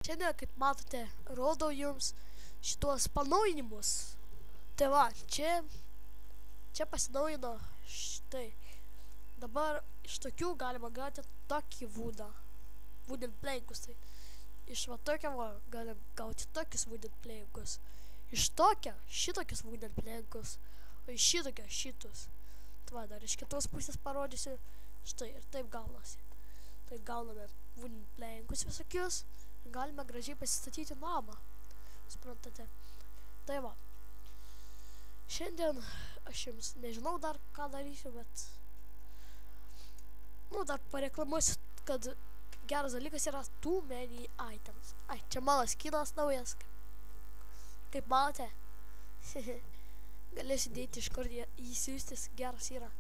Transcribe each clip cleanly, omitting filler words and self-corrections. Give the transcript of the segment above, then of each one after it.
Šiandien, kaip matote, rodau jums šituos panaujinimus. Tai va, čia pasinaujino štai. Dabar iš tokių galima gauti tokį woodą. Wooden plankus. Tai iš va tokio va galim gauti tokius wooden plankus. Iš tokio šitokius wooden plankus. O iš šitokio šitus. Tai va, dar iš kitos pusės parodysiu. Štai ir taip gaunasi. Tai gauname wooden plankus visokius. Galime gražiai pasistatyti namą. Suprantate? Tai va. Šiandien aš jums nežinau dar ką darysiu, bet dar pareklamuosiu, kad geras dalykas yra too many items. Ai, čia mano skinas naujas. Kaip matote. Galėsiu dėti iš kur jį siūstis. Geras yra.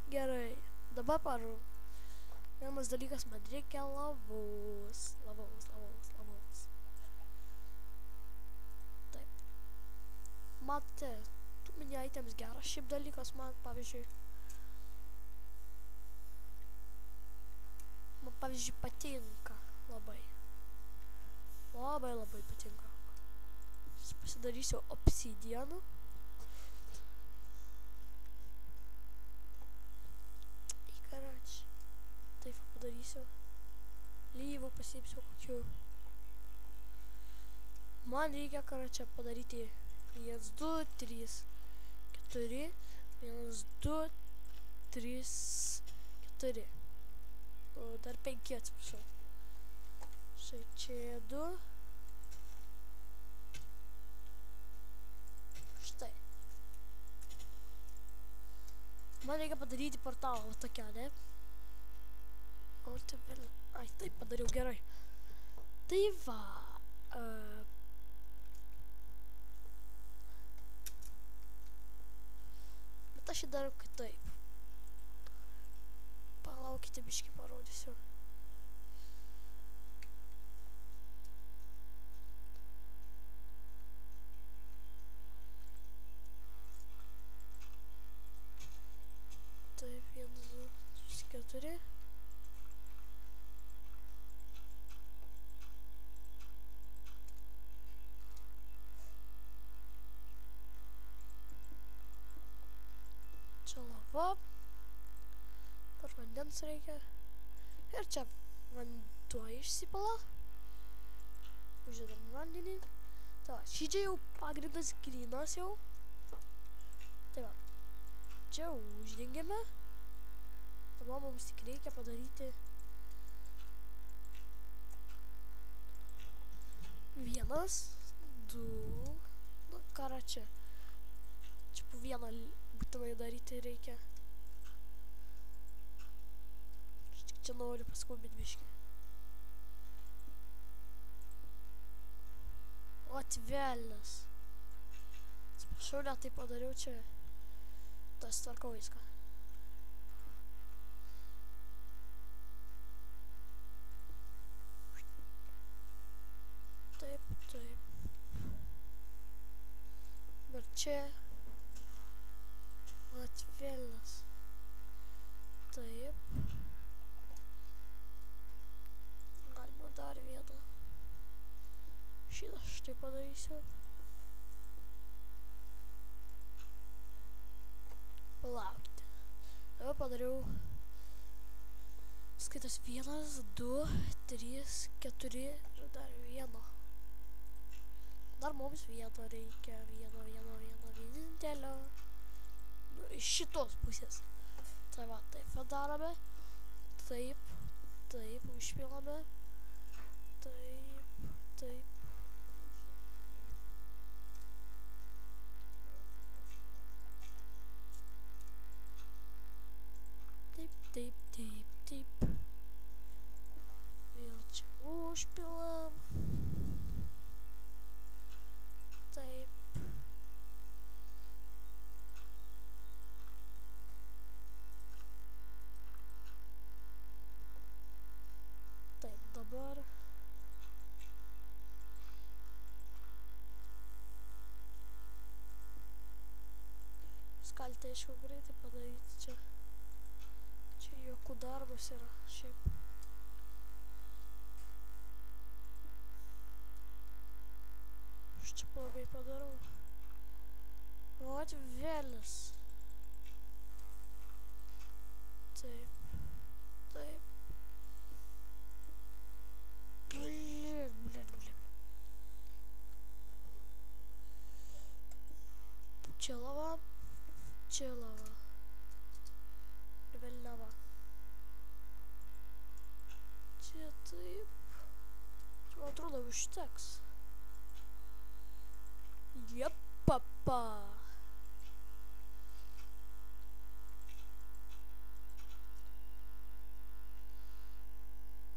Gerai. Dabar paru. Vienas dalykas, man reikia lavos. Taip. Matote, tu mini items geras šiaip dalykas man, pavyzdžiui. Man, pavyzdžiui, patinka labai. Labai patinka. Pasidarysiu obsidianų. Taip padarysiu. Lyvų pasiimsiu kokiu. Man reikia čia padaryti 1, 2, 3, 4. 1, 2, 3, 4. O dar 5 atsiprašau. Štai čia 2. Štai. Man reikia padaryti portalą tokią, ne? Ai, taip padariau gerai. Tai va. Bet aš jį darau kitaip. Palaukite, biškį parodysiu. Taip, 1, 2, 3, 4. Čia lava. Par vandens reikia. Ir čia vanduo išsipala. Uždedam vandenį. Tai va, šį jau pagrindas grynas jau. Tai va. Čia uždengėme. Dabar mums tik reikia padaryti 1, 2. Nu, ką čia? Čia po vieną būtinai daryti reikia. Aš tik čia noriu paskubinti biškį. O, atvelnas. Atsiprašau, net tai padariau čia. Tas tvarkau viską. Taip. Ir čia atvelnas. Taip. Galima dar vieną. Šitą štai padarysiu. Palaukite. Dabar padariau. Skaitas 1, 2, 3, 4 ir dar vieną. Dar mums vieną reikia. Vieną vienintelio. Iš šitos pusės. Tai va, taip padarome. Taip, užpilame. Taip. Vėl čia užpilam. Taip. Taip, dabar. Galite aišku greitai padaryti čia. Čia jokų darbas yra šiaip. taip padarau. O, vėlis. Taip. Taip. Blin. Čilava. Velnava. Čia taip. Čia man atrodo užteks. Jepapa.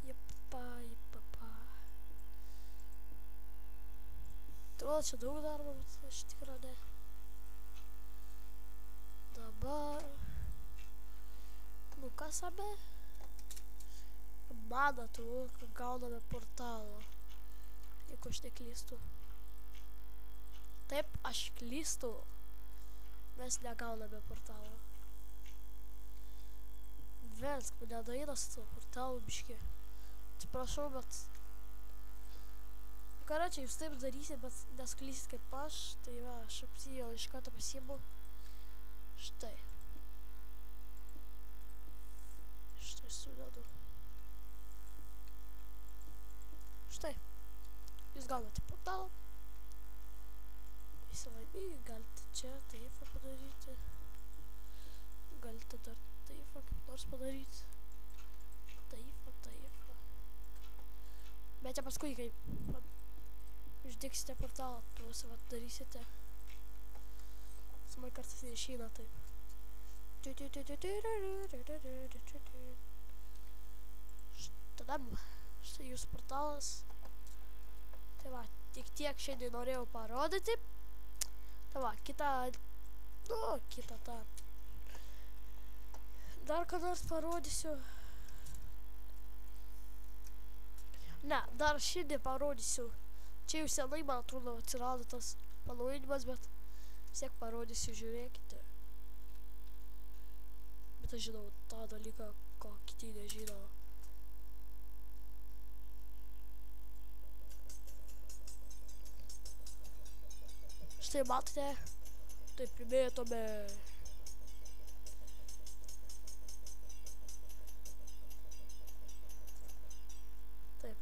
Jepapa. Atrodo čia daug darbo, bet aš tikrai ne. Dabar. Nu kas abe? Man atrodo, kad gauname portalą. Jeigu aš neklystu. Taip, aš klystu. Mes negauname portalą. Vensk, mane daina su tuo portalu biški. Atsiprašau, bet... Karočią, jūs taip darysit, bet nesklysit kaip aš. Tai va, aš apsijau iš karto pasiimu. Štai. Štai sudedu. Štai. Jūs gaunate portalą. Visi laimingi, galite čia taip padaryti. Galite dar taip kaip nors padaryti. Taip. Bet čia paskui, kai uždegsite portalą, tuos va darysite. Man kartais neišeina taip. Tada štai jūsų portalas. Tai va, tik tiek šiandien norėjau parodyti. Tai va, kitą tą. Dar ką nors parodysiu. Ne, dar šiandien parodysiu. Čia jau senai, man atrodo, atsirado tas panaujinimas, bet vis tiek parodysiu, žiūrėkite. Bet aš žinau tą dalyką, ko kiti nežino. Štai matote, tai primėtome. Taip.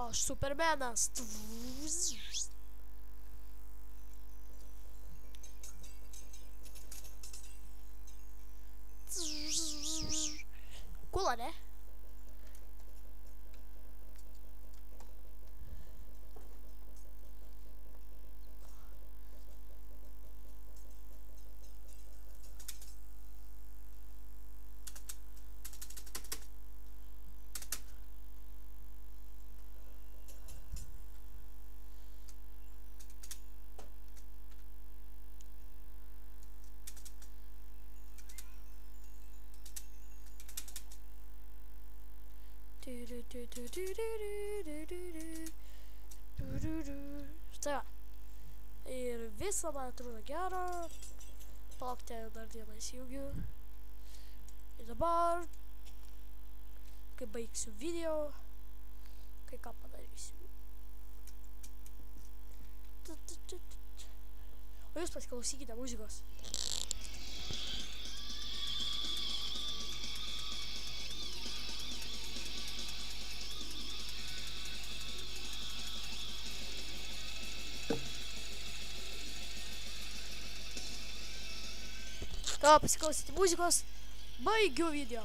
Aš Supermanas. Kula, ne? Štai va. Ir visą man atrodo gero. Palaukite, dar dieną įsijungiu. Ir dabar, kai baigsiu video, kai ką padarysiu. O jūs pasiklausykite muzikos. Pasiklausyti muzikos, baigiu video.